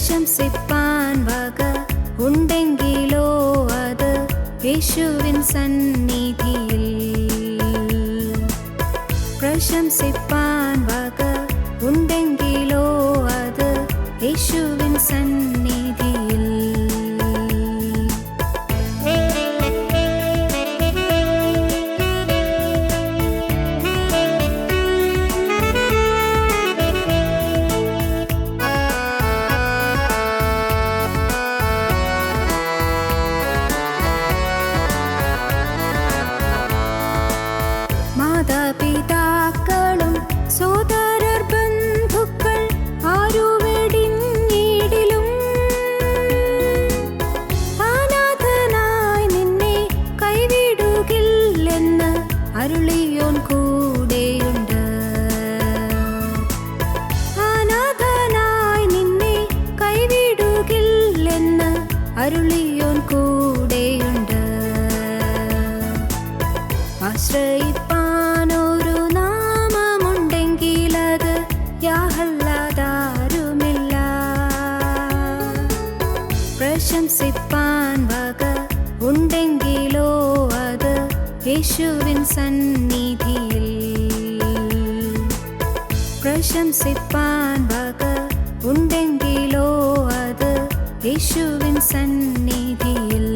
പ്രശംസിപ്പാൻ വക ഉണ്ടെങ്കിലോ അത് യേശുവിൻ സന്നിധിയിൽ. പ്രശംസിപ്പാൻ വക ഉണ്ടെങ്കിലോ അത് യേശുവിൻ സന്നിധിയിൽ. മാതാപിതാക്കളും സോദരർ ബന്ധുക്കൾ ആരുവെടിഞ്ഞിടിലും അനാഥനായി നിന്നെ കൈവിടുകില്ലെന്ന് അരുളിയോൻ കൂടെയുണ്ട്. അനാഥനായി നിന്നെ കൈവിടുകില്ലെന്ന് അരുളിയോൻ കൂടെയുണ്ട്. ആശ്രയിപ്പാനൊരു നാമമുണ്ടെങ്കിലത് യാഹല്ലാതാരുമില്ല. പ്രശംസിപ്പാൻ വക ഉണ്ടെങ്കിലോ അത് യേശുവിൻ സന്നിധിയിൽ. പ്രശംസിപ്പാൻ വക ഉണ്ടെങ്കിലോ അത് യേശുവിൻ സന്നിധിയിൽ.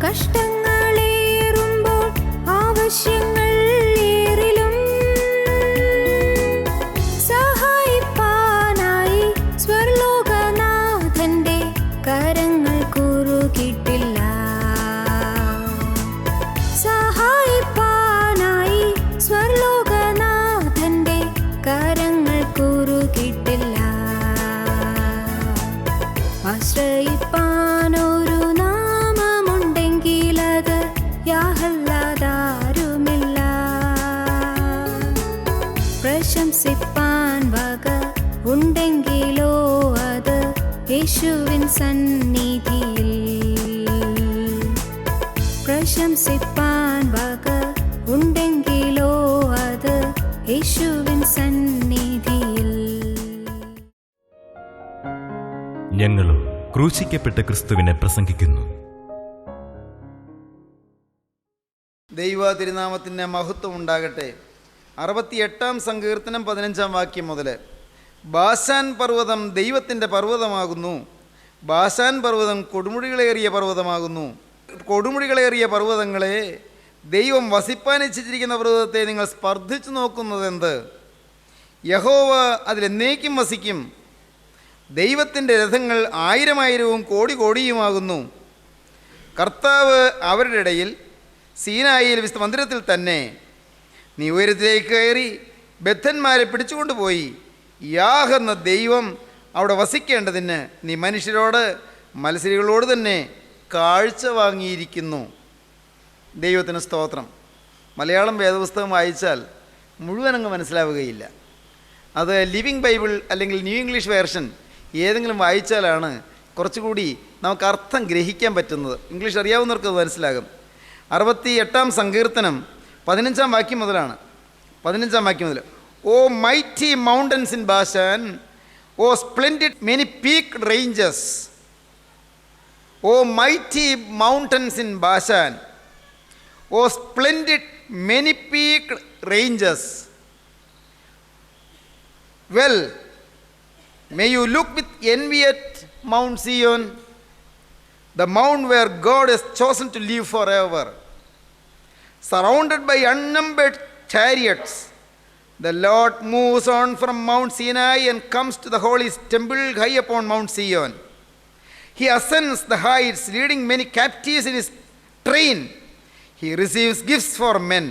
കഷ്ടങ്ങളേറുമ്പോൾ ആവശ്യങ്ങൾ ഏറിലും സഹായിപ്പാനായി സ്വർലോകനാഥന്റെ കരങ്ങൾ കുറുകിട്ടില്ല. സഹായിപ്പാനായി സ്വർലോകനാഥന്റെ കരങ്ങൾ കുറുകിട്ടില്ല. ആശ്രയിപ്പാനൊരു നാമമുണ്ടെങ്കിലത് യാഹല്ലാതാരുമില്ല. പ്രശംസിപ്പാൻ വക ഉണ്ടെങ്കിലോ അത് യേശുവിൻ സന്നിധിയിൽ. പ്രശംസിപ്പാൻ വക ഉണ്ടെങ്കിലോ അത് യേശുവിൻ സന്നിധിയിൽ. ഞങ്ങളും ക്രൂശിക്കപ്പെട്ട ക്രിസ്തുവിനെ പ്രസംഗിക്കുന്നു. ദൈവ തിരുനാമത്തിൻ്റെ മഹത്വം ഉണ്ടാകട്ടെ. 68-ാം സങ്കീർത്തനം 15-ാം വാക്യം മുതൽ. ബാശാൻ പർവ്വതം ദൈവത്തിൻ്റെ പർവ്വതമാകുന്നു. ബാശാൻ പർവ്വതം കൊടുമുടികളേറിയ പർവ്വതമാകുന്നു. കൊടുമുടികളേറിയ പർവ്വതങ്ങളെ, ദൈവം വസിപ്പാനിച്ഛിച്ചിരിക്കുന്ന പർവ്വതത്തെ നിങ്ങൾ സ്പർദ്ധിച്ചു നോക്കുന്നതെന്ത്? യഹോവ അതിലെന്നേക്കും വസിക്കും. ദൈവത്തിൻ്റെ രഥങ്ങൾ 1000-1000 കോടി കോടിയുമാകുന്നു. കർത്താവ് അവരുടെ ഇടയിൽ സീനായിൽ വിശുദ്ധ മന്ദിരത്തിൽ തന്നെ. നീ ഉയരത്തിലേക്ക് കയറി ബദ്ധന്മാരെ പിടിച്ചുകൊണ്ടുപോയി. യാഹെന്ന ദൈവം അവിടെ വസിക്കേണ്ടതിന് നീ മനുഷ്യരോട് മത്സരികളോട് തന്നെ കാഴ്ച വാങ്ങിയിരിക്കുന്നു. ദൈവത്തിന് സ്തോത്രം. മലയാളം വേദപുസ്തകം വായിച്ചാൽ മുഴുവനങ്ങ് മനസ്സിലാവുകയില്ല. അത് ലിവിങ് ബൈബിൾ അല്ലെങ്കിൽ ന്യൂ ഇംഗ്ലീഷ് വേർഷൻ ഏതെങ്കിലും വായിച്ചാലാണ് കുറച്ചുകൂടി നമുക്ക് അർത്ഥം ഗ്രഹിക്കാൻ പറ്റുന്നത്. ഇംഗ്ലീഷ് അറിയാവുന്നവർക്ക് അത് മനസ്സിലാകും. 68-ാം സങ്കീർത്തനം 15-ാം വാക്യം മുതലാണ്. 15-ാം വാക്യം മുതൽ. O mighty mountains in Bashan, O splendid many peaked ranges. O mighty mountains in Bashan, O splendid many peaked ranges. Well, may you look with envy at Mount Zion, the mount where God has chosen to live forever. Surrounded by unnumbered chariots, the Lord moves on from Mount Sinai and comes to the holy temple high upon Mount Zion. He ascends the heights, leading many captives in his train. He receives gifts for men,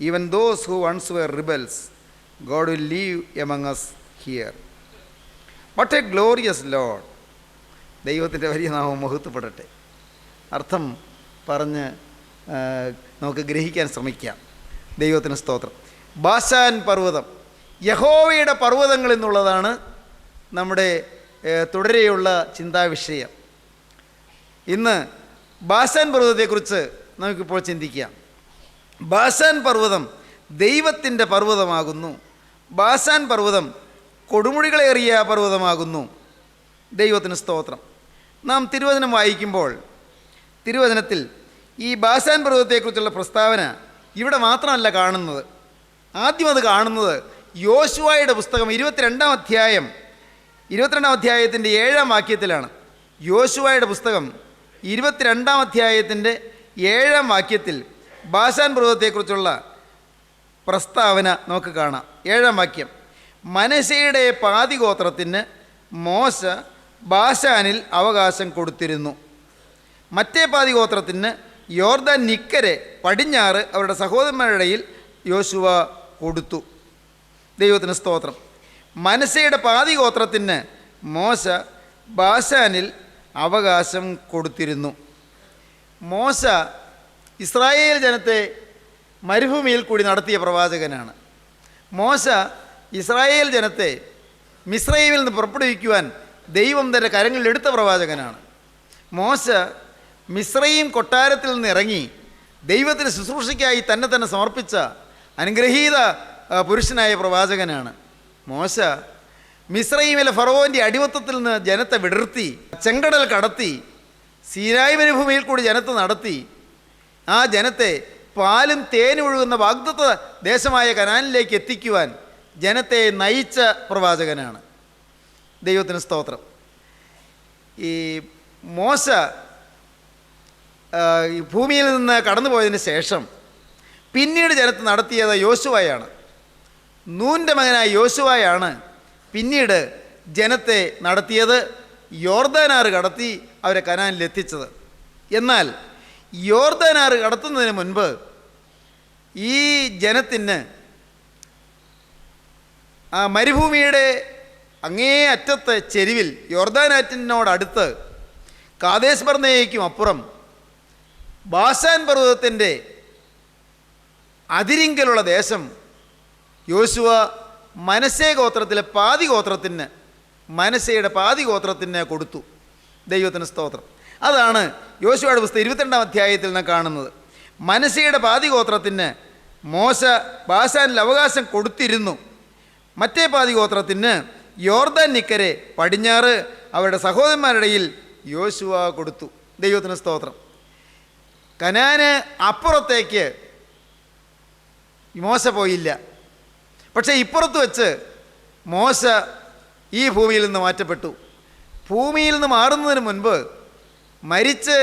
even those who once were rebels. God will live among us here. What a glorious Lord. ദൈവത്തിൻ്റെ വലിയ നാമം മഹത്വപ്പെടട്ടെ. അർത്ഥം പറഞ്ഞ് നമുക്ക് ഗ്രഹിക്കാൻ ശ്രമിക്കാം. ദൈവത്തിന് സ്തോത്രം. ബാശാൻ പർവ്വതം, യഹോവയുടെ പർവ്വതങ്ങൾ എന്നുള്ളതാണ് നമ്മുടെ തുടരെയുള്ള ചിന്താവിഷയം. ഇന്ന് ബാശാൻ പർവ്വതത്തെക്കുറിച്ച് നമുക്കിപ്പോൾ ചിന്തിക്കാം. ബാശാൻ പർവ്വതം ദൈവത്തിൻ്റെ പർവ്വതമാകുന്നു. ബാശാൻ പർവ്വതം കൊടുമുടികളേറിയ പർവ്വതമാകുന്നു. ദൈവത്തിന് സ്തോത്രം. നാം തിരുവചനം വായിക്കുമ്പോൾ തിരുവചനത്തിൽ ഈ ബാശാൻ പർവ്വതത്തെക്കുറിച്ചുള്ള പ്രസ്താവന ഇവിടെ മാത്രമല്ല കാണുന്നത്. ആദ്യം അത് കാണുന്നത് യോശുവയുടെ പുസ്തകം 22-ാം അധ്യായത്തിൻ്റെ 7-ാം വാക്യത്തിലാണ്. യോശുവയുടെ പുസ്തകം 22-ാം അധ്യായത്തിൻ്റെ 7-ാം വാക്യത്തിൽ ബാശാൻ പർവ്വതത്തെക്കുറിച്ചുള്ള പ്രസ്താവന നമുക്ക് കാണാം. 7-ാം വാക്യം: മനശ്ശെയുടെ പാതിഗോത്രത്തിന് മോശ ബാശാനിൽ അവകാശം കൊടുത്തിരുന്നു. മറ്റേ പാതിഗോത്രത്തിന് യോർദാൻ നിക്കരെ പടിഞ്ഞാറ് അവരുടെ സഹോദരന്മാരുടെ ഇടയിൽ യോശുവ കൊടുത്തു. ദൈവത്തിന് സ്തോത്രം. മനശ്ശെയുടെ പാതിഗോത്രത്തിന് മോശ ബാശാനിൽ അവകാശം കൊടുത്തിരുന്നു. മോശ ഇസ്രായേൽ ജനത്തെ മരുഭൂമിയിൽ കൂടി നടത്തിയ പ്രവാചകനാണ്. മോശ ഇസ്രായേൽ ജനത്തെ മിസ്രയീമിൽ നിന്ന് പുറപ്പെടുവിക്കുവാൻ ദൈവം തൻ്റെ കരങ്ങളിൽ എടുത്ത പ്രവാചകനാണ്. മോശ മിസ്രയീം കൊട്ടാരത്തിൽ നിന്ന് ഇറങ്ങി ദൈവത്തിന് ശുശ്രൂഷയ്ക്കായി തന്നെ സമർപ്പിച്ച അനുഗ്രഹീത പുരുഷനായ പ്രവാചകനാണ്. മോശ മിസ്രയീമിലെ ഫറവോൻ്റെ അടിമത്തത്തിൽ നിന്ന് ജനത്തെ വിടർത്തി ചെങ്കടൽ കടത്തി സീനായി മരുഭൂമിയിൽ കൂടി ജനത്തെ നടത്തി ആ ജനത്തെ പാലും തേനും ഒഴുകുന്ന വാഗ്ദത്ത ദേശമായ കനാനിലേക്ക് എത്തിക്കുവാൻ ജനത്തെ നയിച്ച പ്രവാചകനാണ്. ദൈവത്തിന് സ്തോത്രം. ഈ മോശ ഈ ഭൂമിയിൽ നിന്ന് കടന്നു പോയതിന് ശേഷം പിന്നീട് ജനത്തെ നടത്തിയത് യോശുവയാണ്. നൂൻ്റെ മകനായ യോശുവയാണ് പിന്നീട് ജനത്തെ നടത്തിയത്. യോർദാനാറ് കടത്തി അവരെ കനാനിലെത്തിച്ചത്. എന്നാൽ യോർദാനാറ് കടത്തുന്നതിന് മുൻപ് ഈ ജനത്തിന് ആ മരുഭൂമിയുടെ അങ്ങേ അറ്റത്തെ ചെരുവിൽ യോർദാനാറ്റിനോടടുത്ത് കാദേശ് ബർന്നേയ്ക്കും അപ്പുറം ബാശാൻ പർവ്വതത്തിൻ്റെ അതിരിങ്കലുള്ള ദേശം യോശുവ മനശ്ശെ ഗോത്രത്തിലെ പാതിഗോത്രത്തിന് മനശ്ശെയുടെ പാതിഗോത്രത്തിന് കൊടുത്തു. ദൈവത്തിന് സ്തോത്രം. അതാണ് യോശുവയുടെ പുസ്തകം 22-ാം അധ്യായത്തിൽ നാം കാണുന്നത്. മനശ്ശെയുടെ പാതിഗോത്രത്തിന് മോശ ബാശാനിൽ അവകാശം കൊടുത്തിരുന്നു. മറ്റേ പാതിഗോത്രത്തിന് യോർദാൻ നിക്കരെ പടിഞ്ഞാറ് അവരുടെ സഹോദരന്മാരുടെ ഇടയിൽ യോശുവ കൊടുത്തു. ദൈവത്തിന് സ്തോത്രം. കനാന് അപ്പുറത്തേക്ക് മോശ പോയില്ല. പക്ഷേ ഇപ്പുറത്ത് വെച്ച് മോശ ഈ ഭൂമിയിൽ നിന്ന് മാറ്റപ്പെട്ടു. ഭൂമിയിൽ നിന്ന് മാറുന്നതിന് മുൻപ്, മരിച്ച്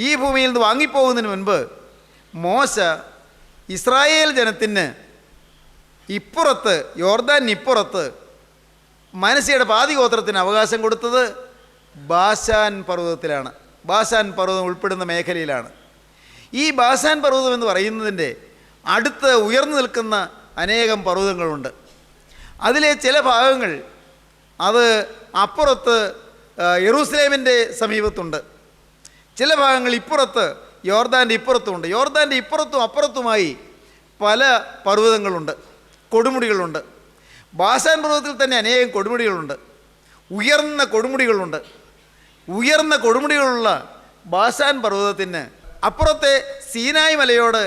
ഈ ഭൂമിയിൽ നിന്ന് വാങ്ങിപ്പോകുന്നതിന് മുൻപ് മോശ ഇസ്രായേൽ ജനത്തിന് ഇപ്പുറത്ത് യോർദാനിപ്പുറത്ത് മനശ്ശെയുടെ പാതിഗോത്രത്തിന് അവകാശം കൊടുത്തത് ബാശാൻ പർവ്വതത്തിലാണ്. ബാശാൻ പർവ്വതം ഉൾപ്പെടുന്ന മേഖലയിലാണ്. ഈ ബാശാൻ പർവ്വതം എന്ന് പറയുന്നതിൻ്റെ അടുത്ത് ഉയർന്നു നിൽക്കുന്ന അനേകം പർവ്വതങ്ങളുണ്ട്. അതിലെ ചില ഭാഗങ്ങൾ അത് അപ്പുറത്ത് യെറൂസലേമിൻ്റെ സമീപത്തുണ്ട്. ചില ഭാഗങ്ങൾ ഇപ്പുറത്ത് യോർദാൻ്റെ ഇപ്പുറത്തുമുണ്ട്. യോർദാൻ്റെ ഇപ്പുറത്തും അപ്പുറത്തുമായി പല പർവ്വതങ്ങളുണ്ട്, കൊടുമുടികളുണ്ട്. ബാശാൻ പർവ്വതത്തിൽ തന്നെ അനേകം കൊടുമുടികളുണ്ട്, ഉയർന്ന കൊടുമുടികളുണ്ട്. ഉയർന്ന കൊടുമുടികളുള്ള ബാശാൻ പർവ്വതത്തിന് അപ്പുറത്തെ സീനായി മലയോട്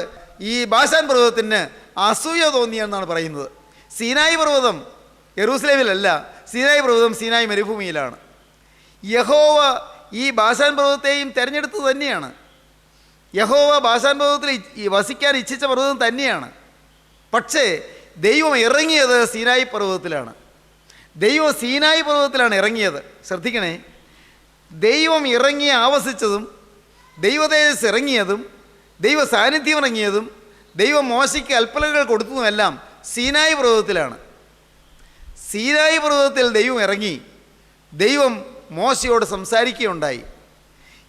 ഈ ബാശാൻ പർവ്വതത്തിന് അസൂയ തോന്നിയെന്നാണ് പറയുന്നത്. സീനായി പർവ്വതം യെറൂസലേമിലല്ല, സീനായി പർവ്വതം സീനായി മരുഭൂമിയിലാണ്. യഹോവ ഈ ബാശാൻ പർവ്വതത്തെയും തിരഞ്ഞെടുത്തത് തന്നെയാണ്. യഹോവ ബാശാൻ പർവ്വതത്തിൽ വസിക്കാൻ ഇച്ഛിച്ച പർവ്വതം തന്നെയാണ്. പക്ഷേ ദൈവം ഇറങ്ങിയത് സീനായി പർവ്വതത്തിലാണ്. ദൈവം സീനായി പർവ്വതത്തിലാണ് ഇറങ്ങിയത്. ശ്രദ്ധിക്കണേ, ദൈവം ഇറങ്ങി ആവസിച്ചതും ദൈവതേജസ് ഇറങ്ങിയതും ദൈവ സാന്നിധ്യം ഇറങ്ങിയതും ദൈവം മോശയ്ക്ക് കൽപ്പനകൾ കൊടുത്തതുമെല്ലാം സീനായി പർവ്വതത്തിലാണ്. സീനായി പർവ്വതത്തിൽ ദൈവം ഇറങ്ങി ദൈവം മോശയോട് സംസാരിക്കുകയുണ്ടായി.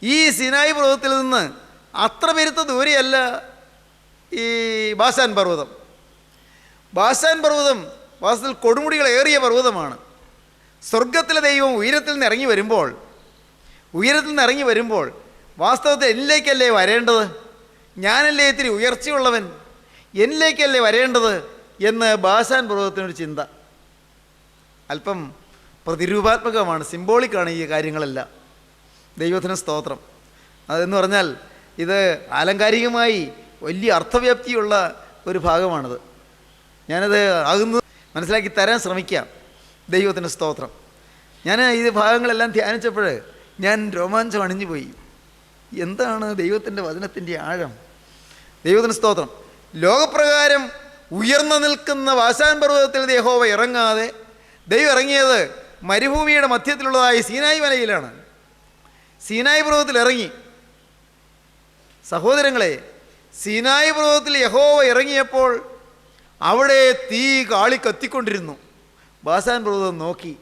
ഈ സീനായി പർവ്വതത്തിൽ നിന്ന് അത്ര പെരുത്ത ദൂരെയല്ല ഈ ബാശാൻ പർവ്വതം. ബാശാൻ പർവ്വതം വാസ്തവത്തിൽ കൊടുമുടികൾ ഏറിയ പർവ്വതമാണ്. സ്വർഗത്തിലെ ദൈവം ഉയരത്തിൽ നിന്ന് ഇറങ്ങി വരുമ്പോൾ വാസ്തവത്തിൽ എന്നിലേക്കല്ലേ വരേണ്ടത്? ഞാനല്ലേ ഇത്തിരി ഉയർച്ചയുള്ളവൻ, എന്നിലേക്കല്ലേ വരേണ്ടത് എന്ന് ബാശാൻ പർവ്വതത്തിനൊരു ചിന്ത. അല്പം പ്രതിരൂപാത്മകമാണ്, സിംബോളിക്കാണ് ഈ കാര്യങ്ങളെല്ലാം. ദൈവത്തിന് സ്തോത്രം. അതെന്ന് പറഞ്ഞാൽ ഇത് ആലങ്കാരികമായി വലിയ അർത്ഥവ്യാപ്തിയുള്ള ഒരു ഭാഗമാണിത്. ഞാനത് മനസ്സിലാക്കി തരാൻ ശ്രമിക്കാം. ദൈവത്തിന് സ്തോത്രം. ഞാൻ ഈ ഭാഗങ്ങളെല്ലാം ധ്യാനിച്ചപ്പോൾ ഞാൻ രോമാഞ്ചം അണിഞ്ഞു പോയി. എന്താണ് ദൈവത്തിൻ്റെ വചനത്തിൻ്റെ ആഴം! ദൈവത്തിന് സ്തോത്രം. ലോകപ്രകാരം ഉയർന്നു നിൽക്കുന്ന ബാശാൻ പർവ്വതത്തിൽ യഹോവ ഇറങ്ങാതെ ദൈവം ഇറങ്ങിയത് മരുഭൂമിയുടെ മധ്യത്തിലുള്ളതായ സീനായി മലയിലാണ്. സീനായി പർവ്വതത്തിൽ ഇറങ്ങി. സഹോദരങ്ങളെ, സീനായി പർവ്വതത്തിൽ യഹോവ ഇറങ്ങിയപ്പോൾ അവിടെ തീ കാളി കത്തിക്കൊണ്ടിരുന്നു. ബാശാൻ പർവ്വതം നോക്കി.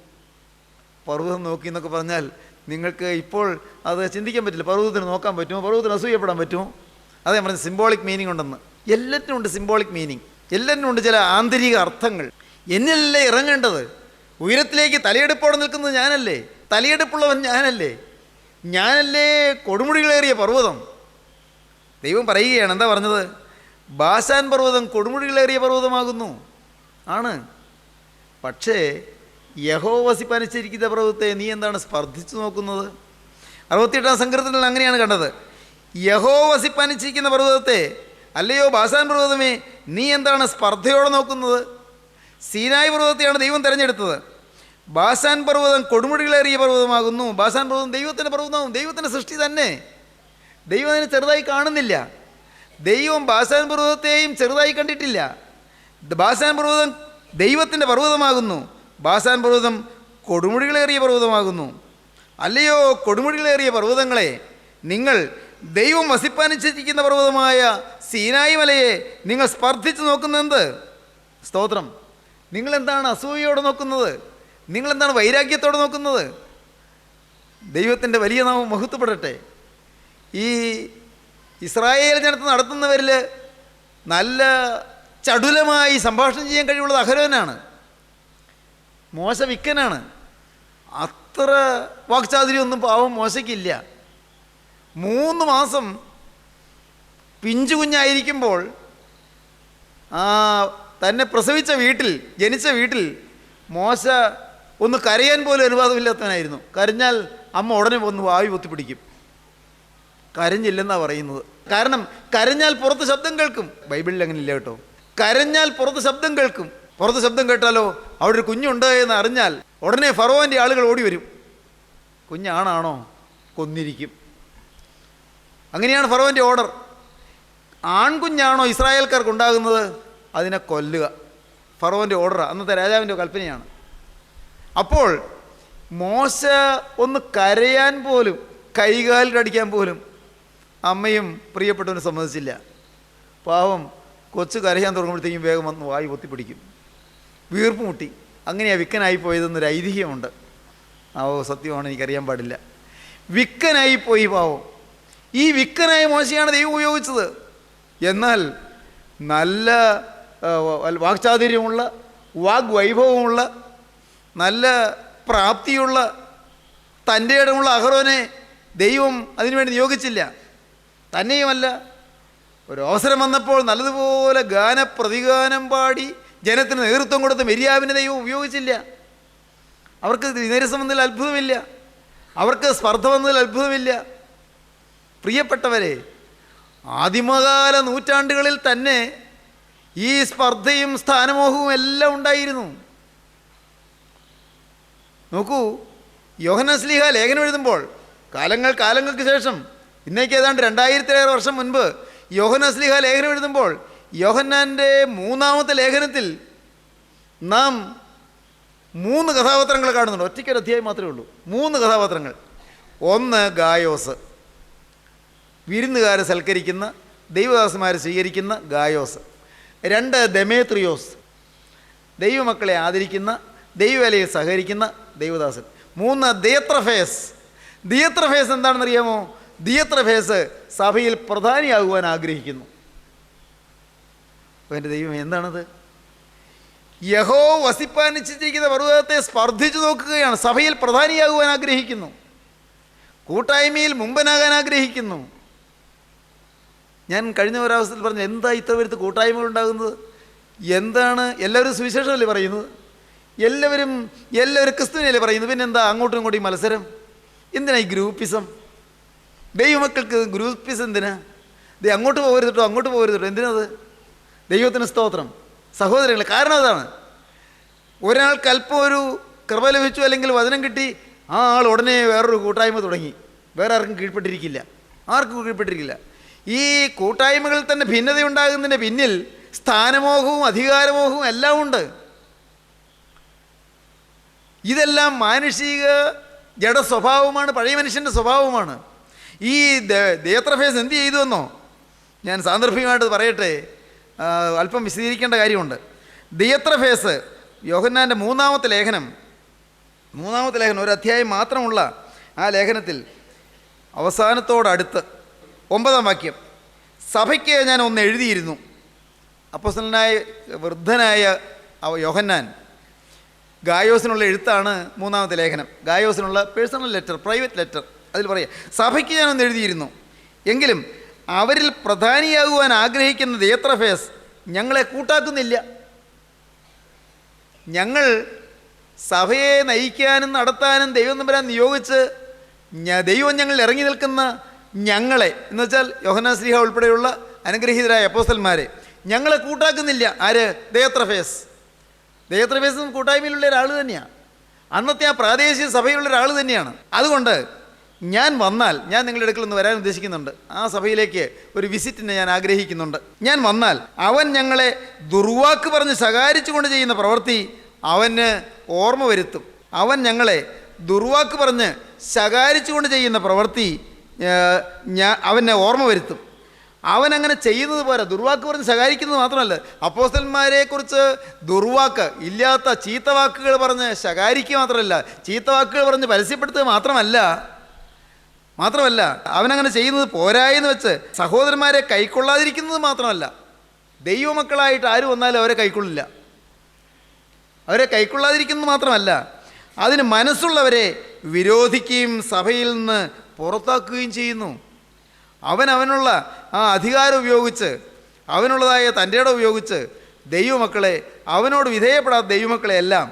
പർവ്വതം നോക്കി എന്നൊക്കെ പറഞ്ഞാൽ നിങ്ങൾക്ക് ഇപ്പോൾ അത് ചിന്തിക്കാൻ പറ്റില്ല. പർവ്വതത്തിന് നോക്കാൻ പറ്റുമോ? പർവ്വതത്തിന് അസൂയപ്പെടാൻ പറ്റുമോ? അതേ പറഞ്ഞ സിംബോളിക് മീനിങ് ഉണ്ടെന്ന്. എല്ലാറ്റിനും ഉണ്ട് സിംബോളിക് മീനിങ്, എല്ലാറ്റിനും ഉണ്ട് ചില ആന്തരിക അർത്ഥങ്ങൾ. എന്നിലല്ലേ ഇറങ്ങേണ്ടത്? ഉയരത്തിലേക്ക് തലയെടുപ്പോടെ നിൽക്കുന്നത് ഞാനല്ലേ? തലയെടുപ്പുള്ളവൻ ഞാനല്ലേ? ഞാനല്ലേ കൊടുമുടികളേറിയ പർവ്വതം? ദൈവം പറയുകയാണ്. എന്താ പറഞ്ഞത്? ബാശാൻ പർവ്വതം കൊടുമുടികളേറിയ പർവ്വതമാകുന്നു. ആണ്. പക്ഷേ യഹോവ വസിപ്പാനിച്ചിരിക്കുന്ന പർവ്വതത്തെ നീ എന്താണ് സ്പർദ്ധിച്ചു നോക്കുന്നത്? 68-ാം സങ്കീർത്തനത്തിൽ അങ്ങനെയാണ് കണ്ടത്. യഹോവ വസിപ്പാനിച്ചിരിക്കുന്ന പർവ്വതത്തെ, അല്ലയോ ബാശാൻ പർവ്വതമേ, നീ എന്താണ് സ്പർദ്ധയോടെ നോക്കുന്നത്? സീനായി പർവ്വതത്തെയാണ് ദൈവം തിരഞ്ഞെടുത്തത്. ബാശാൻ പർവ്വതം കൊടുമുടികളേറിയ പർവ്വതമാകുന്നു. ബാശാൻ പർവ്വതം ദൈവത്തിൻ്റെ പർവ്വതമാകും, ദൈവത്തിൻ്റെ സൃഷ്ടി തന്നെ. ദൈവം അതിനെ ചെറുതായി കാണുന്നില്ല. ദൈവം ബാശാൻ പർവ്വതത്തെയും ചെറുതായി കണ്ടിട്ടില്ല. ബാശാൻ പർവ്വതം ദൈവത്തിൻ്റെ പർവ്വതമാകുന്നു. ബാശാൻ പർവ്വതം കൊടുമുടികളേറിയ പർവ്വതമാകുന്നു. അല്ലയോ കൊടുമുടികളേറിയ പർവ്വതങ്ങളെ, നിങ്ങൾ ദൈവം വസിപ്പാനിച്ചിരിക്കുന്ന പർവ്വതമായ സീനായി മലയെ നിങ്ങൾ സ്പർദ്ധിച്ച് നോക്കുന്നതെന്ത്? സ്തോത്രം. നിങ്ങളെന്താണ് അസൂയയോടെ നോക്കുന്നത്? നിങ്ങളെന്താണ് വൈരാഗ്യത്തോടെ നോക്കുന്നത്? ദൈവത്തിൻ്റെ വലിയ നാമം മഹത്വപ്പെടട്ടെ. ഈ ഇസ്രായേൽ ജനത്തെ നടത്തുന്നവരിൽ നല്ല ചടുലമായി സംഭാഷണം ചെയ്യാൻ കഴിവുള്ളത് അഹരോനാണ്. മോശ വിക്കനാണ്. അത്ര വാക്ചാതുര്യമൊന്നും പാവം മോശയ്ക്കില്ല. 3 മാസം പിഞ്ചു കുഞ്ഞായിരിക്കുമ്പോൾ തന്നെ പ്രസവിച്ച വീട്ടിൽ, ജനിച്ച വീട്ടിൽ മോശ ഒന്ന് കരയാൻ പോലും അനുവാദമില്ലാത്തവനായിരുന്നു. കരഞ്ഞാൽ അമ്മ ഉടനെ വന്ന് വായു പൊത്തിപ്പിടിക്കും. കരഞ്ഞില്ലെന്നാണ് പറയുന്നത്. കാരണം കരഞ്ഞാൽ പുറത്ത് ശബ്ദം കേൾക്കും. ബൈബിളിൽ അങ്ങനെ ഇല്ല കേട്ടോ. കരഞ്ഞാൽ പുറത്ത് ശബ്ദം കേൾക്കും. പുറത്ത് ശബ്ദം കേട്ടാലോ അവിടെ ഒരു കുഞ്ഞുണ്ട് എന്ന് അറിഞ്ഞാൽ ഉടനെ ഫറവോൻ്റെ ആളുകൾ ഓടി വരും. കുഞ്ഞാണാണോ കൊന്നിരിക്കും. അങ്ങനെയാണ് ഫറവോൻ്റെ ഓർഡർ. ആൺകുഞ്ഞാണോ ഇസ്രായേൽക്കാർക്ക് ഉണ്ടാകുന്നത് അതിനെ കൊല്ലുക. ഫറവോൻ്റെ ഓർഡർ, അന്നത്തെ രാജാവിൻ്റെ കൽപ്പനയാണ്. അപ്പോൾ മോശ ഒന്ന് കരയാൻ പോലും, കൈകാൽ കടിക്കാൻ പോലും അമ്മയും പ്രിയപ്പെട്ടവന് സമ്മതിച്ചില്ല. പാവം കൊച്ചു കരയാൻ തുടങ്ങുമ്പോഴത്തേക്കും വേഗം വന്ന് വായു പൊത്തിപ്പിടിക്കും. വീർപ്പ് മുട്ടി. അങ്ങനെയാണ് വിക്കനായി പോയതെന്നൊരു ഐതിഹ്യമുണ്ട്. സത്യമാണ്, എനിക്കറിയാൻ പാടില്ല. വിക്കനായിപ്പോയി പാവം. ഈ വിക്കനായ മോശയാണ് ദൈവം ഉപയോഗിച്ചത്. എന്നാൽ നല്ല വാക്ചാതുര്യമുള്ള, വാഗ്വൈഭവമുള്ള, നല്ല പ്രാപ്തിയുള്ള, തൻ്റെ ഇടമുള്ള അഹരോനെ ദൈവം അതിനുവേണ്ടി നിയോഗിച്ചില്ല. തന്നെയുമല്ല, ഒരു അവസരം വന്നപ്പോൾ നല്ലതുപോലെ പ്രതിഗാനം പാടി ജനത്തിന് നേതൃത്വം കൊടുത്ത മിര്യാവിനെ ദൈവം ഉപയോഗിച്ചില്ല. അവർക്ക് നിരസം വന്നതിൽ അത്ഭുതമില്ല, അവർക്ക് സ്പർദ്ധ വന്നതിൽ അത്ഭുതമില്ല. പ്രിയപ്പെട്ടവരെ, ആദിമകാല നൂറ്റാണ്ടുകളിൽ തന്നെ ഈ സ്പർദ്ധയും സ്ഥാനമോഹവും എല്ലാം ഉണ്ടായിരുന്നു. നോക്കൂ, യോഹന്നാൻ ശ്ലീഹ ലേഖനം എഴുതുമ്പോൾ കാലങ്ങൾക്ക് ശേഷം, ഇന്നേക്ക് ഏതാണ്ട് 2000 വർഷം മുൻപ് യോഹന്നാൻ ശ്ലീഹ ലേഖനം എഴുതുമ്പോൾ യോഹന്നാൻ്റെ 3-ാമത്തെ ലേഖനത്തിൽ നാം 3 കഥാപാത്രങ്ങൾ കാണുന്നുണ്ട്. ഒറ്റയ്ക്കൊരു അധ്യായം മാത്രമേ ഉള്ളൂ. 3 കഥാപാത്രങ്ങൾ. 1 ഗായോസ്, വിരുന്നുകാരെ സൽക്കരിക്കുന്ന, ദൈവദാസന്മാരെ സ്വീകരിക്കുന്ന ഗായോസ്. 2 ദെമേത്രിയോസ്, ദൈവമക്കളെ ആദരിക്കുന്ന, ദൈവവേലയിൽ സഹകരിക്കുന്ന ദൈവദാസൻ. 3 ദിയത്രഫേസ്. ദിയത്രഫേസ് എന്താണെന്നറിയാമോ? ദിയത്രഫേസ് സഭയിൽ പ്രധാനിയാകുവാൻ ആഗ്രഹിക്കുന്നു. അപ്പോൾ എൻ്റെ ദൈവം എന്താണത്? യഹോവ വസിപ്പാനിച്ചിരിക്കുന്ന പർവ്വതത്തെ സ്പർദ്ധിച്ചു നോക്കുകയാണ്. സഭയിൽ പ്രധാനിയാകുവാൻ ആഗ്രഹിക്കുന്നു. കൂട്ടായ്മയിൽ മുമ്പനാകാൻ ആഗ്രഹിക്കുന്നു. ഞാൻ കഴിഞ്ഞ ഒരവസരത്തിൽ പറഞ്ഞു, എന്താ ഇത്ര പേരുത്ത് കൂട്ടായ്മകൾ ഉണ്ടാകുന്നത്? എന്താണ്? എല്ലാവരും സുവിശേഷമല്ലേ പറയുന്നത്? എല്ലാവരും ക്രിസ്തുവിനല്ലേ പറയുന്നത്? പിന്നെ എന്താ അങ്ങോട്ടും ഇങ്ങോട്ടും ഈ മത്സരം? എന്തിനാ ഈ ഗ്രൂപ്പിസം? ദൈവമക്കൾക്ക് ഗ്രൂപ്പിസം എന്തിനാ? അങ്ങോട്ട് പോകരുതട്ടോ, അങ്ങോട്ട് പോകരുതട്ടോ, എന്തിനത്? ദൈവത്തിന് സ്തോത്രം സഹോദരങ്ങളെ. കാരണം അതാണ്, ഒരാൾക്ക് അല്പം ഒരു കൃപ ലഭിച്ചു, അല്ലെങ്കിൽ വചനം കിട്ടി, ആ ആൾ ഉടനെ വേറൊരു കൂട്ടായ്മ തുടങ്ങി. വേറെ ആർക്കും കീഴ്പ്പെട്ടിരിക്കില്ല, ആർക്കും കീഴ്പ്പെട്ടിരിക്കില്ല. ഈ കൂട്ടായ്മകളിൽ തന്നെ ഭിന്നതയുണ്ടാകുന്നതിൻ്റെ പിന്നിൽ സ്ഥാനമോഹവും അധികാരമോഹവും എല്ലാം ഉണ്ട്. ഇതെല്ലാം മാനുഷിക ജഡ സ്വഭാവമാണ്, പഴയ മനുഷ്യൻ്റെ സ്വഭാവമാണ്. ഈ ദേത്രഫേസ് എന്ത് ചെയ്തു എന്നോ, ഞാൻ സാന്ദർഭികമായിട്ട് പറയട്ടെ, അല്പം വിശദീകരിക്കേണ്ട കാര്യമുണ്ട്. ദേത്രഫേസ് യോഹന്നാൻ്റെ മൂന്നാമത്തെ ലേഖനം ഒരു അധ്യായം മാത്രമുള്ള ആ ലേഖനത്തിൽ അവസാനത്തോടടുത്ത് 9-ാം വാക്യം, സഭയ്ക്ക് ഞാൻ ഒന്ന് എഴുതിയിരുന്നു. അപ്പോസ്തലനായ വൃദ്ധനായ യോഹന്നാൻ ഗായോസിനുള്ള എഴുത്താണ് മൂന്നാമത്തെ ലേഖനം. ഗായോസിനുള്ള പേഴ്സണൽ ലെറ്റർ, പ്രൈവറ്റ് ലെറ്റർ. അതിൽ പറയാം, സഭയ്ക്ക് ഞാനൊന്ന് എഴുതിയിരുന്നു, എങ്കിലും അവരിൽ പ്രധാനിയാകുവാൻ ആഗ്രഹിക്കുന്ന ദേത്രഫേസ് ഞങ്ങളെ കൂട്ടാക്കുന്നില്ല. ഞങ്ങൾ സഭയെ നയിക്കാനും നടത്താനും ദൈവം തമ്പുരാൻ നിയോഗിച്ച് ദൈവം ഞങ്ങൾ ഇറങ്ങി നിൽക്കുന്ന ഞങ്ങളെ, എന്ന് വെച്ചാൽ യോഹന്നാൻ ശ്ലീഹ ഉൾപ്പെടെയുള്ള അനുഗ്രഹീതരായ അപ്പോസ്തലന്മാരെ ഞങ്ങളെ കൂട്ടാക്കുന്നില്ല. ആര്? ദേത്രഫേസും കൂട്ടായ്മയിലുള്ള ഒരാൾ തന്നെയാണ്, അന്നത്തെ ആ പ്രാദേശിക സഭയിലുള്ള ഒരാൾ തന്നെയാണ്. അതുകൊണ്ട് ഞാൻ വന്നാൽ, ഞാൻ നിങ്ങളുടെ അടുക്കൽ ഒന്ന് വരാൻ ഉദ്ദേശിക്കുന്നുണ്ട്. ആ സഭയിലേക്ക് ഒരു വിസിറ്റിനെ ഞാൻ ആഗ്രഹിക്കുന്നുണ്ട്. ഞാൻ വന്നാൽ അവൻ ഞങ്ങളെ ദുർവാക്ക് പറഞ്ഞ് ശകാരിച്ചുകൊണ്ട് ചെയ്യുന്ന പ്രവൃത്തി അവന് ഓർമ്മ വരുത്തും. അവൻ ഞങ്ങളെ ദുർവാക്ക് പറഞ്ഞ് ശകാരിച്ചുകൊണ്ട് ചെയ്യുന്ന പ്രവൃത്തി അവനെ ഓർമ്മ വരുത്തും. അവനങ്ങനെ ചെയ്യുന്നത് പോരാ, ദുർവാക്ക് പറഞ്ഞ് ശകാരിക്കുന്നത് മാത്രമല്ല, അപ്പോസ്തലന്മാരെക്കുറിച്ച് ദുർവാക്ക്, ഇല്ലാത്ത ചീത്ത വാക്കുകൾ പറഞ്ഞ് ശകാരിക്കുക മാത്രമല്ല, ചീത്ത വാക്കുകൾ പറഞ്ഞ് പരസ്യപ്പെടുത്തുക മാത്രമല്ല, അവനങ്ങനെ ചെയ്യുന്നത് പോരായെന്ന് വെച്ച് സഹോദരന്മാരെ കൈക്കൊള്ളാതിരിക്കുന്നത് മാത്രമല്ല, ദൈവമക്കളായിട്ട് ആര് വന്നാലും അവരെ കൈക്കൊള്ളില്ല. അവരെ കൈക്കൊള്ളാതിരിക്കുന്നത് മാത്രമല്ല, അതിന് മനസ്സുള്ളവരെ വിരോധിക്കുകയും സഭയിൽ നിന്ന് പുറത്താക്കുകയും ചെയ്യുന്നു. അവനുള്ള ആ അധികാരം ഉപയോഗിച്ച്, അവനുള്ളതായ തൻ്റെ ഇടം ഉപയോഗിച്ച് ദൈവമക്കളെ, അവനോട് വിധേയപ്പെടാത്ത ദൈവമക്കളെ എല്ലാം,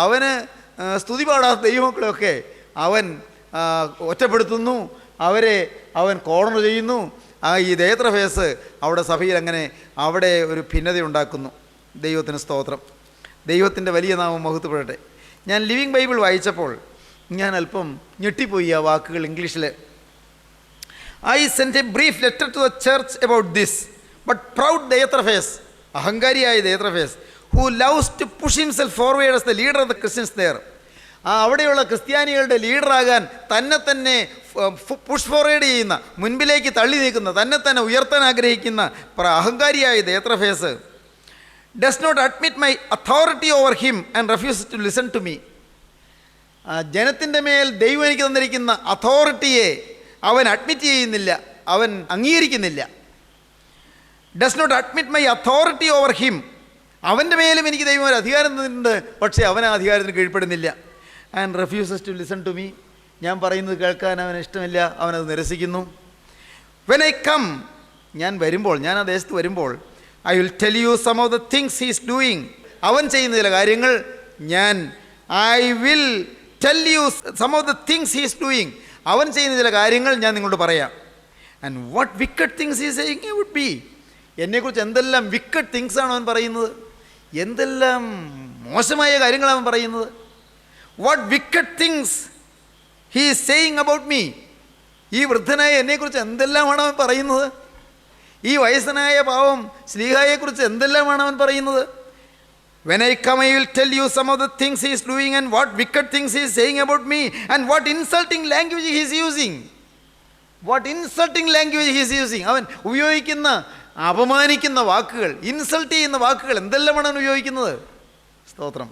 അവന് സ്തുതി പാടാത്ത ദൈവമക്കളെയൊക്കെ അവൻ ഒറ്റപ്പെടുത്തുന്നു, അവരെ അവൻ കോർണർ ചെയ്യുന്നു. ഈ ദേത്രഫേസ് അവിടെ സഭയിൽ അങ്ങനെ അവിടെ ഒരു ഭിന്നത ഉണ്ടാക്കുന്നു. ദൈവത്തിന് സ്തോത്രം, ദൈവത്തിൻ്റെ വലിയ നാമം മഹത്വപ്പെടട്ടെ. ഞാൻ ലിവിങ് ബൈബിൾ വായിച്ചപ്പോൾ ഞാൻ അല്പം ഞെട്ടിപ്പോയി ആ വാക്കുകൾ ഇംഗ്ലീഷിൽ. I sent a brief letter to the church about this, but proud Deathrophes, അഹങ്കാരിയായ ദേത്രഫേസ്, who loves to push himself forward as the leader of the Christians there, അവിടെയുള്ള ക്രിസ്ത്യാനികളുടെ ലീഡറാകാൻ തന്നെ പുഷ് ഫോർവേഡ് ചെയ്യുന്ന, മുൻപിലേക്ക് തള്ളി നീക്കുന്ന, തന്നെ ഉയർത്താൻ ആഗ്രഹിക്കുന്ന അഹങ്കാരിയായ ദേത്രഫേസ് does not admit my authority over him and refuses to listen to me. ജനത്തിൻ്റെ മേൽ ദൈവം എനിക്ക് തന്നിരിക്കുന്ന അതോറിറ്റിയെ അവൻ അഡ്മിറ്റ് ചെയ്യുന്നില്ല, അവൻ അംഗീകരിക്കുന്നില്ല. Does not admit my authority over him, അവൻ്റെ മേലും എനിക്ക് ദൈവം ഒരു അധികാരം തന്നിട്ടുണ്ട്, പക്ഷേ അവൻ ആ അധികാരത്തിന് കീഴ്പ്പെടുന്നില്ല. And refuses to listen to me, ഞാൻ പറയുന്നത് കേൾക്കാൻ അവന് ഇഷ്ടമില്ല, അവനത് നിരസിക്കുന്നു. വെൻ ഐ കം, ഞാൻ വരുമ്പോൾ, ഞാൻ ആ ദേശത്ത് വരുമ്പോൾ, I will tell you some of the things he is doing, അവൻ ചെയ്യുന്ന ചില കാര്യങ്ങൾ I will tell you some of the things he is doing, അവൻ ചെയ്യുന്ന ചില കാര്യങ്ങൾ ഞാൻ നിങ്ങളോട് പറയാം. And what wicked things he saying would be, എന്നെക്കുറിച്ച് എന്തെല്ലാം വിക്കറ്റ് തിങ്സ് ആണ് അവൻ പറയുന്നത്, എന്തെല്ലാം മോശമായ കാര്യങ്ങളാണ് അവൻ പറയുന്നത്. What wicked things he is saying about me, ഈ വൃദ്ധനായ എന്നെക്കുറിച്ച് എന്തെല്ലാമാണ് അവൻ പറയുന്നത്, ഈ വയസ്സനായ പാവം ശ്ലീഹായെക്കുറിച്ച് എന്തെല്ലാമാണ് അവൻ പറയുന്നത്. When I come, I will tell you some of the things he is doing and what wicked things he is saying about me and what insulting language he is using. What insulting language he is using. അവൻ ഉപയോഗിക്കുന്ന അപമാനിക്കുന്ന വാക്കുകൾ, insult ചെയ്യുന്ന വാക്കുകൾ എന്തെല്ലാമാണ് അവൻ ഉപയോഗിക്കുന്നത്. സ്തോത്രം.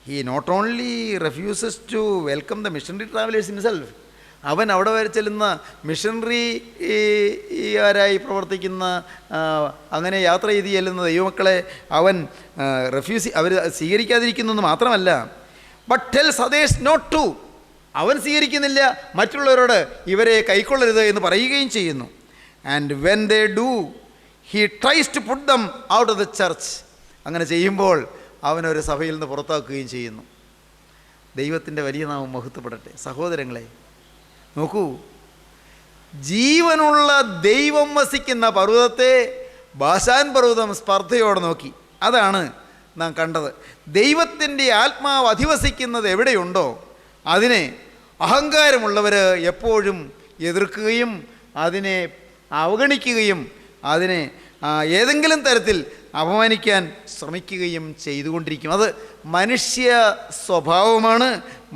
He not only refuses to welcome the missionary travelers himself, അവൻ അവിടെ വരെ ചെല്ലുന്ന മിഷണറിയാരായി പ്രവർത്തിക്കുന്ന, അങ്ങനെ യാത്ര ചെയ്ത് ചെല്ലുന്ന ദൈവമക്കളെ അവൻ അവർ സ്വീകരിക്കാതിരിക്കുന്നു മാത്രമല്ല, but tells others not to, അവൻ സ്വീകരിക്കുന്നില്ല, മറ്റുള്ളവരോട് ഇവരെ കൈക്കൊള്ളരുത് എന്ന് പറയുകയും ചെയ്യുന്നു. And when they do, he tries to put them out of the church. അങ്ങനെ ചെയ്യുമ്പോൾ അവനൊരു സഭയിൽ നിന്ന് പുറത്താക്കുകയും ചെയ്യുന്നു. ദൈവത്തിൻ്റെ വലിയ നാമം മഹത്വപ്പെടട്ടെ. സഹോദരങ്ങളെ നോക്കൂ, ജീവനുള്ള ദൈവം വസിക്കുന്ന പർവ്വതത്തെ ബാശാൻ പർവ്വതം സ്പർദ്ധയോടെ നോക്കി. അതാണ് നാം കണ്ടത്. ദൈവത്തിൻ്റെ ആത്മാവ് അധിവസിക്കുന്നത് എവിടെയുണ്ടോ അതിനെ അഹങ്കാരമുള്ളവർ എപ്പോഴും എതിർക്കുകയും അതിനെ അവഗണിക്കുകയും അതിനെ ഏതെങ്കിലും തരത്തിൽ അപമാനിക്കാൻ ശ്രമിക്കുകയും ചെയ്തുകൊണ്ടിരിക്കും. അത് മനുഷ്യ സ്വഭാവമാണ്.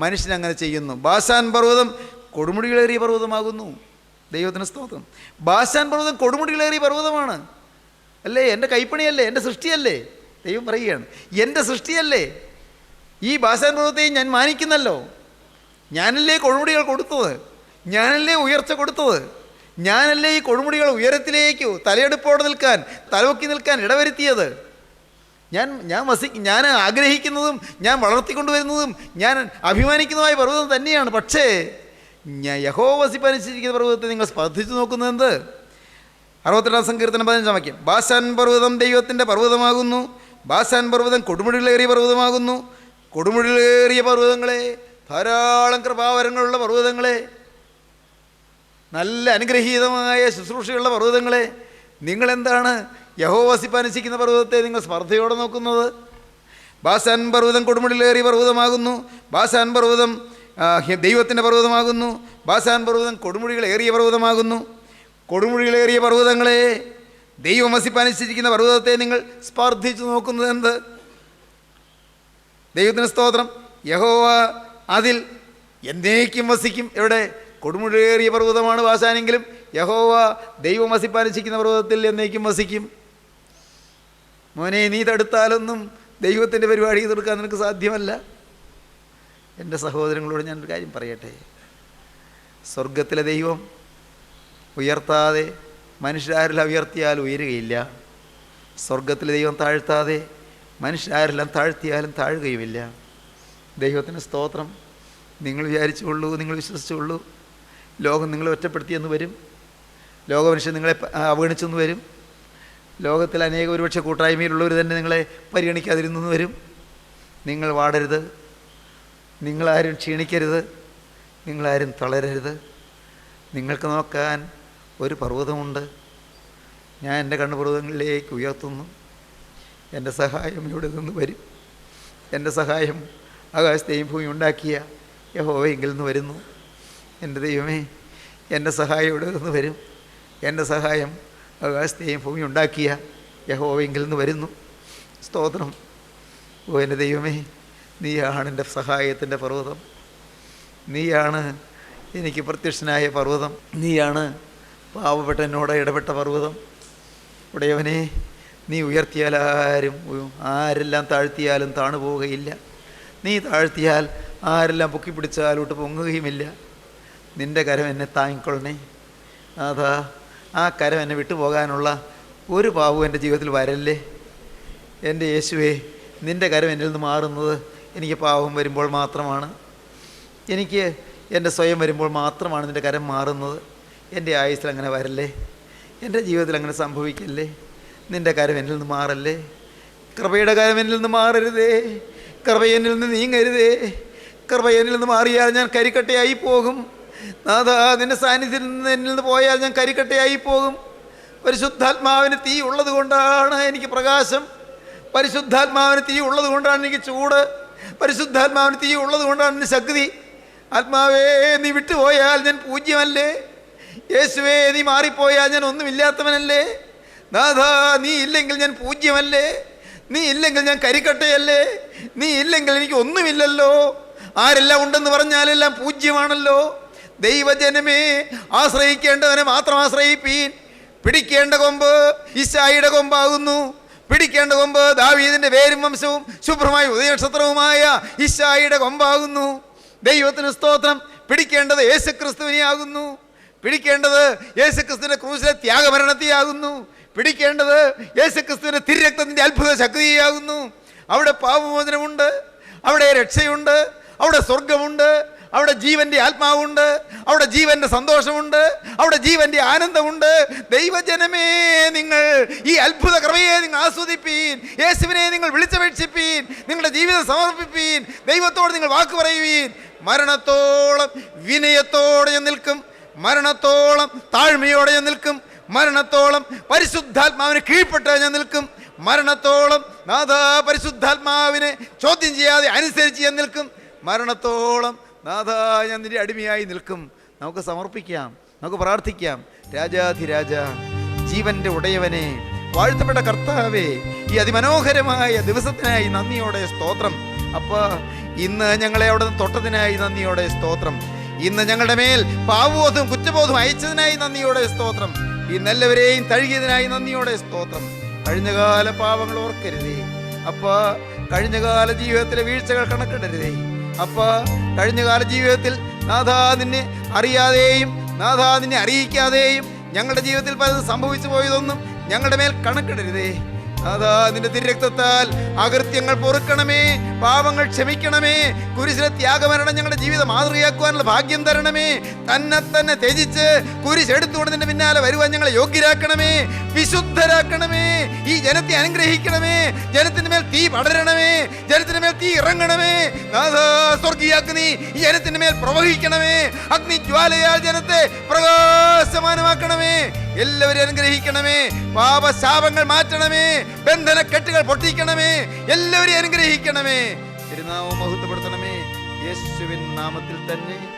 മനുഷ്യനങ്ങനെ ചെയ്യുന്നു. ബാശാൻ പർവ്വതം കൊടുമുടികളേറിയ പർവ്വതമാകുന്നു. ദൈവത്തിന് സ്തോത്രം. ബാശാൻ പർവ്വതം കൊടുമുടികളേറിയ പർവ്വതമാണ്. അല്ലേ? എൻ്റെ കൈപ്പണിയല്ലേ? എൻ്റെ സൃഷ്ടിയല്ലേ? ദൈവം പറയുകയാണ്, എൻ്റെ സൃഷ്ടിയല്ലേ? ഈ ബാശാൻ പർവ്വതത്തെയും ഞാൻ മാനിക്കുന്നല്ലോ. ഞാനല്ലേ കൊടുമുടികൾ കൊടുത്തത്, ഞാനല്ലേ ഉയർച്ച കൊടുത്തത്, ഞാനല്ലേ ഈ കൊടുമുടികൾ ഉയരത്തിലേക്ക് തലയെടുപ്പോടെ നിൽക്കാൻ, തലവൊക്കി നിൽക്കാൻ ഇടവരുത്തിയത്. ഞാൻ ആഗ്രഹിക്കുന്നതും ഞാൻ വളർത്തിക്കൊണ്ടുവരുന്നതും ഞാൻ അഭിമാനിക്കുന്നതുമായ പർവ്വതം തന്നെയാണ്. പക്ഷേ യഹോവ വസിപ്പനുസരിച്ചിരിക്കുന്ന പർവ്വതത്തെ നിങ്ങൾ സ്പർദ്ധിച്ചു നോക്കുന്നത് എന്ത്? 62-ാം സങ്കീർത്തനം 15-ാം വാക്യം. ബാശാൻ പർവ്വതം ദൈവത്തിൻ്റെ പർവ്വതമാകുന്നു. ബാശാൻ പർവ്വതം കൊടുമുടികളേറിയ പർവ്വതമാകുന്നു. കൊടുമുടികളേറിയ പർവ്വതങ്ങളെ, ധാരാളം കൃപാവരങ്ങളുള്ള പർവ്വതങ്ങളെ, നല്ല അനുഗ്രഹീതമായ ശുശ്രൂഷയുള്ള പർവ്വതങ്ങളെ, നിങ്ങളെന്താണ് യഹോവ വസിപ്പനുസരിക്കുന്ന പർവ്വതത്തെ നിങ്ങൾ സ്പർദ്ധയോടെ നോക്കുന്നത്? ബാശാൻ പർവ്വതം കൊടുമുടികളേറിയ പർവ്വതമാകുന്നു. ബാശാൻ പർവ്വതം ദൈവത്തിൻ്റെ പർവ്വതമാകുന്നു. ബാശാൻ പർവ്വതം കൊടുമുടികളേറിയ പർവ്വതമാകുന്നു. കൊടുമുടികളേറിയ പർവ്വതങ്ങളെ, ദൈവം വസിപ്പനുസരിക്കുന്ന പർവ്വതത്തെ നിങ്ങൾ സ്പർദ്ധിച്ചു നോക്കുന്നത് എന്ത്? ദൈവത്തിന് സ്തോത്രം. യഹോവ അതിൽ എന്നേക്കും വസിക്കും. എവിടെ? കൊടുമുടിയേറിയ പർവ്വതമാണ് ബാശാനെങ്കിലും യഹോവ ദൈവം വസിപ്പനുസരിക്കുന്ന പർവ്വതത്തിൽ എന്നേക്കും വസിക്കും. മോനെ, നീ തടുത്താലൊന്നും ദൈവത്തിൻ്റെ പരിപാടി തീർക്കാൻ നിനക്ക് സാധ്യമല്ല. എൻ്റെ സഹോദരങ്ങളോട് ഞാനൊരു കാര്യം പറയട്ടെ. സ്വർഗത്തിലെ ദൈവം ഉയർത്താതെ മനുഷ്യരാരെല്ലാം ഉയർത്തിയാൽ ഉയരുകയില്ല. സ്വർഗത്തിലെ ദൈവം താഴ്ത്താതെ മനുഷ്യരാരെല്ലാം താഴ്ത്തിയാലും താഴുകയുമില്ല. ദൈവത്തിന് സ്തോത്രം. നിങ്ങൾ വിചാരിച്ചുകൊള്ളൂ, നിങ്ങൾ വിശ്വസിച്ചുകൊള്ളൂ, ലോകം നിങ്ങളെ ഒറ്റപ്പെടുത്തിയെന്ന് വരും. ലോകമനുഷ്യൻ നിങ്ങളെ അവഗണിച്ചെന്ന് വരും. ലോകത്തിൽ അനേകം ഒരുപക്ഷെ കൂട്ടായ്മയിലുള്ളവർ തന്നെ നിങ്ങളെ പരിഗണിക്കാതിരുന്നെന്ന് വരും. നിങ്ങൾ വാടരുത്, നിങ്ങളാരും ക്ഷീണിക്കരുത്, നിങ്ങളാരും തളരരുത്. നിങ്ങൾക്ക് നോക്കാൻ ഒരു പർവ്വതമുണ്ട്. ഞാൻ എൻ്റെ കണ്ണുപർവ്വതങ്ങളിലേക്ക് ഉയർത്തുന്നു. എൻ്റെ സഹായം ഇവിടെ നിന്ന് വരും. എൻ്റെ സഹായം ആകാശത്തെയും ഭൂമി ഉണ്ടാക്കിയ യഹോവയെങ്കിൽ നിന്ന് വരുന്നു. എൻ്റെ ദൈവമേ, എൻ്റെ സഹായം ഇവിടെ നിന്ന് വരും. എൻ്റെ സഹായം ആകാശത്തെയും ഭൂമി ഉണ്ടാക്കിയ യഹോവയെങ്കിൽ നിന്ന് വരുന്നു. സ്തോത്രം. ഓ എൻ്റെ ദൈവമേ, നീയാണ് എൻ്റെ സഹായത്തിൻ്റെ പർവ്വതം. നീയാണ് എനിക്ക് പ്രത്യക്ഷനായ പർവ്വതം. നീയാണ് പാവപ്പെട്ട എന്നോട് ഇടപെട്ട പർവ്വതം. ഉടയവനെ, നീ ഉയർത്തിയാൽ ആരെല്ലാം താഴ്ത്തിയാലും താണു പോവുകയില്ല. നീ താഴ്ത്തിയാൽ ആരെല്ലാം പൊക്കിപ്പിടിച്ചാലോട്ട് പൊങ്ങുകയുമില്ല. നിൻ്റെ കരം എന്നെ താങ്ങിക്കൊള്ളണേ. അതാ, ആ കരം എന്നെ വിട്ടുപോകാനുള്ള ഒരു പാവവും എൻ്റെ ജീവിതത്തിൽ വരല്ലേ. എൻ്റെ യേശുവേ, നിൻ്റെ കരം എന്നിൽ നിന്ന് മാറുന്നത് എനിക്ക് പാവം വരുമ്പോൾ മാത്രമാണ്. എനിക്ക് എൻ്റെ സ്വയം വരുമ്പോൾ മാത്രമാണ് നിൻ്റെ കരം മാറുന്നത്. എൻ്റെ ആയുസ്സിൽ അങ്ങനെ വരല്ലേ. എൻ്റെ ജീവിതത്തിൽ അങ്ങനെ സംഭവിക്കല്ലേ. നിൻ്റെ കരം എന്നിൽ നിന്ന് മാറല്ലേ. കൃപയുടെ കരം എന്നിൽ നിന്ന് മാറരുതേ. കൃപ എന്നിൽ നിന്ന് നീങ്ങരുതേ. കൃപ എന്നിൽ നിന്ന് മാറിയാൽ ഞാൻ കരിക്കട്ടയായി പോകും. നാഥാ, നിൻ്റെ സാന്നിധ്യത്തിൽ നിന്ന് എന്നിൽ നിന്ന് പോയാൽ ഞാൻ കരിക്കട്ടയായി പോകും. പരിശുദ്ധാത്മാവിന് തീ ഉള്ളത് കൊണ്ടാണ് എനിക്ക് പ്രകാശം. പരിശുദ്ധാത്മാവിന് തീ ഉള്ളത് കൊണ്ടാണ് എനിക്ക് ചൂട്. പരിശുദ്ധാത്മാവിന് തീ ഉള്ളത് കൊണ്ടാണ് എൻ്റെ ശക്തി. ആത്മാവേ, നീ വിട്ടുപോയാൽ ഞാൻ പൂജ്യമല്ലേ. യേശുവേ, നീ മാറിപ്പോയാൽ ഞാൻ ഒന്നുമില്ലാത്തവനല്ലേ. നാഥാ, നീ ഇല്ലെങ്കിൽ ഞാൻ പൂജ്യമല്ലേ. നീ ഇല്ലെങ്കിൽ ഞാൻ കരിക്കട്ടയല്ലേ. നീ ഇല്ലെങ്കിൽ എനിക്ക് ഒന്നുമില്ലല്ലോ. ആരെല്ലാം ഉണ്ടെന്ന് പറഞ്ഞാലെല്ലാം പൂജ്യമാണല്ലോ. ദൈവജനമേ, ആശ്രയിക്കേണ്ടവനെ മാത്രം ആശ്രയിപ്പീൻ. പിടിക്കേണ്ട കൊമ്പ് ഇശായിയുടെ കൊമ്പാകുന്നു. പിടിക്കേണ്ട കൊമ്പ് ദാവീദിൻ്റെ വേരും വംശവും ശുഭ്രമായ ഉദയനക്ഷത്രവുമായ ഇശായിയുടെ കൊമ്പാകുന്നു. ദൈവത്തിന് സ്തോത്രം. പിടിക്കേണ്ടത് യേശുക്രിസ്തുവിനെയാകുന്നു. പിടിക്കേണ്ടത് യേശുക്രിസ്തുവിൻ്റെ ക്രൂശിലെ ത്യാഗമരണത്തെയാകുന്നു. പിടിക്കേണ്ടത് യേശുക്രിസ്തുവിൻ്റെ തിരുരക്തത്തിൻ്റെ അത്ഭുത ശക്തിയാകുന്നു. അവിടെ പാപമോചനമുണ്ട്, അവിടെ രക്ഷയുണ്ട്, അവിടെ സ്വർഗമുണ്ട്, അവിടെ ജീവന്റെ ആത്മാവുണ്ട്, അവിടെ ജീവന്റെ സന്തോഷമുണ്ട്, അവിടെ ജീവന്റെ ആനന്ദമുണ്ട്. ദൈവജനമേ, നിങ്ങൾ ഈ അത്ഭുത കൃപയെ നിങ്ങൾ ആസ്വദിപ്പീൻ. യേശുവിനെ നിങ്ങൾ വിളിച്ചപേക്ഷിപ്പീൻ. നിങ്ങളുടെ ജീവിതം സമർപ്പിപ്പീൻ. ദൈവത്തോട് നിങ്ങൾ വാക്ക് പറയുവീൻ. മരണത്തോളം വിനയത്തോടെ ഞാൻ നിൽക്കും, മരണത്തോളം താഴ്മയോടെ ഞാൻ നിൽക്കും, മരണത്തോളം പരിശുദ്ധാത്മാവിന് കീഴ്പ്പെട്ട് ഞാൻ നിൽക്കും, മരണത്തോളം നാഥാ പരിശുദ്ധാത്മാവിനെ ചോദ്യം ചെയ്യാതെ അനുസരിച്ച് ഞാൻ നിൽക്കും, മരണത്തോളം നാഥാ ഞാൻ നിന്റെ അടിമയായി നിൽക്കും. നമുക്ക് സമർപ്പിക്കാം, നമുക്ക് പ്രാർത്ഥിക്കാം. രാജാധിരാജ, ജീവന്റെ ഉടയവനെ, വാഴ്ത്തപ്പെട്ട കർത്താവേ, ഈ അതിമനോഹരമായ ദിവസത്തിനായി നന്ദിയോടെ സ്തോത്രം. അപ്പാ, ഇന്ന് ഞങ്ങളെ അവിടെ നിന്ന് തൊട്ടതിനായി നന്ദിയോടെ സ്തോത്രം. ഇന്ന് ഞങ്ങളുടെ മേൽ പാവബോധവും കുറ്റബോധവും അയച്ചതിനായി നന്ദിയോടെ സ്തോത്രം. ഇന്നെല്ലാവരെയും തഴുകിയതിനായി നന്ദിയോടെ സ്തോത്രം. കഴിഞ്ഞകാല പാവങ്ങൾ ഓർക്കരുതേ അപ്പാ. കഴിഞ്ഞകാല ജീവിതത്തിലെ വീഴ്ചകൾ കണക്കിടരുതേ അപ്പാ. കഴിഞ്ഞകാല ജീവിതത്തിൽ നാഥാ നിന്നെ അറിയാതെയും നാഥാ നിന്നെ അറിയിക്കാതെയും ഞങ്ങളുടെ ജീവിതത്തിൽ പലതും സംഭവിച്ചു പോയതൊന്നും ഞങ്ങളുടെ മേൽ കണക്കിടരുതേ. അതാ നിന്റെ തിരുരക്തത്താൽ അകൃത്യങ്ങൾ പൊറുക്കണമേ, പാപങ്ങൾ ക്ഷമിക്കണമേ. കുരിശിലെ ത്യാഗമരണം ഞങ്ങളുടെ ജീവിതം മാതൃകയാക്കുവാനുള്ള ഭാഗ്യം തരണമേ. തന്നെ ത്യജിച്ച് കുരിശ് എടുത്തുകൊണ്ട് നിന്റെ പിന്നാലെ വരുവാൻ ഞങ്ങളെ യോഗ്യരാക്കണമേ, വിശുദ്ധരാക്കണമേ. ഈ ജനത്തെ അനുഗ്രഹിക്കണമേ. ജനത്തിന്റെ മേൽ തീ പടരണമേ, ജനത്തിന്റെ മേൽ തീ ഇറങ്ങണമേ. സ്വർഗീയാഗ്നി ഈ ജനത്തിന്റെ മേൽ പ്രവഹിക്കണമേ. അഗ്നിജ്വാലയാൽ ജനത്തെ പ്രകാശമാനമാക്കണമേ. എല്ലാവരും അനുഗ്രഹിക്കണമേ. പാപശാപങ്ങൾ മാറ്റണമേ. ബന്ധനക്കെട്ടുകൾ പൊട്ടിക്കണമേ. എല്ലാവരെയും അനുഗ്രഹിക്കണമേ. തിരുനാമം മഹത്വപ്പെടുത്തണമേ. യേശുവിൻ നാമത്തിൽ തന്നെ.